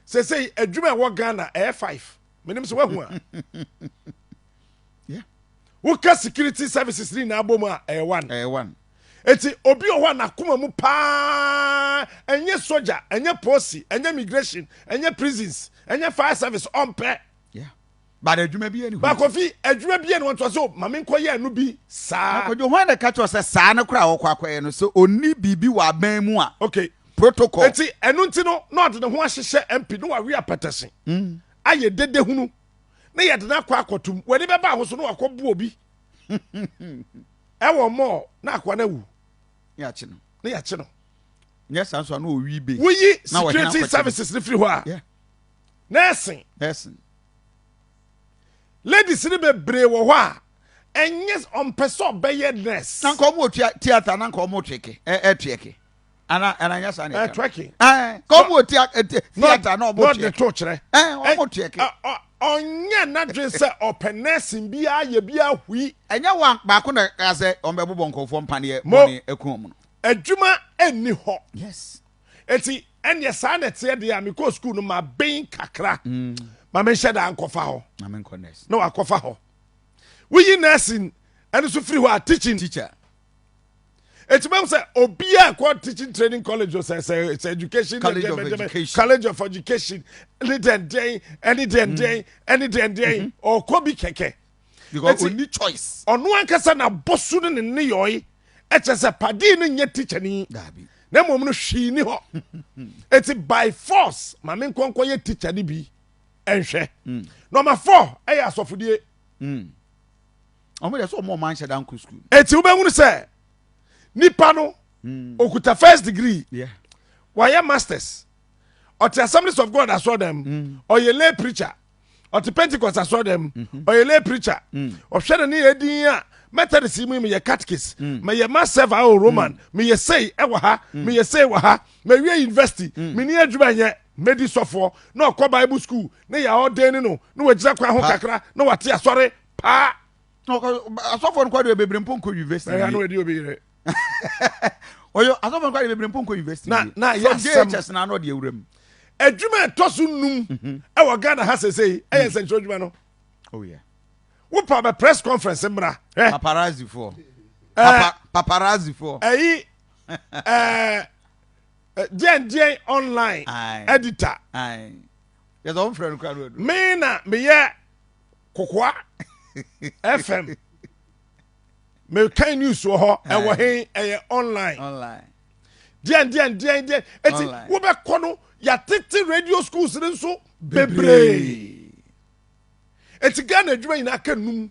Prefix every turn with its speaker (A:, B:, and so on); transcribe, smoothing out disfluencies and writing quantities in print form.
A: say adwuma wo Ghana air 5 menim se wahu a
B: yeah
A: woka security services ni na abom a air
B: 1
A: eti obi oho na koma mu pa enye soldier enye police enye immigration enye prisons enye fire service ompe
B: yeah but adwuma bi eni
A: ba kofi adwuma bi eni won to so mame nkoye anu bi saa
B: akojo hwan na ka to se saa na kura wo kwakoye no so oni bibi wa ban mu a
A: okay
B: protocol
A: eti enu nti no not de ho ahyehye MP no wa we apetese aye dede hunu na ye de na kwa akotum wani be ba ho so no akobo obi ewo mo na akwa na wu
B: ya chi no
A: na ya chi no
B: yes anso na owi be
A: wuyi security services ni free ho a
B: yeah
A: nursing ladies ni be bre wo ho a enye on person be ye nurse
B: na ko mo theater na ko mo tweke tweke ana nya sa na
A: trekking
B: ko mo theater na mo
A: tweke not the torch
B: o mo tweke
A: onye na dwen se open nursing bia ye bia hui
B: enya wa ba ko na ase on be bobon kofo mpane money ekum no
A: adwuma eni ho
B: yes
A: eti enye sa na te de a me ko school no ma ben kakra ma me hye da ankofa ho
B: na me nkones
A: no akofa ho we nursing and so free wa teaching
B: teacher
A: eti mem say obia ko teaching training college or say education
B: college of education
A: college of education any day or ko bi keke
B: because we need choice
A: onu ankasa na bosu ne ne yoy eche say padi ne nye teacher ni
B: dabi
A: na mom no hwi ni ho eti by force ma me nkonko ye teacher ni bi enhwe number 4 eya asofudie
B: omo dey so mo man shada nko school
A: eti wo be hunu say nipa no okuta first degree
B: yeah
A: why masters or the Assemblies of God I saw them or ye lay preacher or the Pentecost I saw them or ye lay preacher or share ni edin a Methodist me ye catechist me ye mass server or Roman me ye say ewa ha me ye say wa ha me we university me ni adwuma nye medi sofo na okọ Bible school na ya ordain no na wagira kwa ho kakra na wate asore pa
B: no asofo no kwado bebre mponko university
A: ya no edi obire
B: oyo asofo kwado bebre mponko university
A: na ya
B: JHS na no de ewuram
A: adwuma tosu num e wo Ghana ha sesei e yen sencho adwuma no
B: oh yeah
A: wo pa be press conference mra
B: paparazzi for paparazzi for
A: Jen online editor
B: yes on friend kwado
A: me na me ye kokwa FM me kan news wo ho e wo he e online Jen eti wo be kono ya tete radio schools nso bebre eti Ghana adwuma ina kanum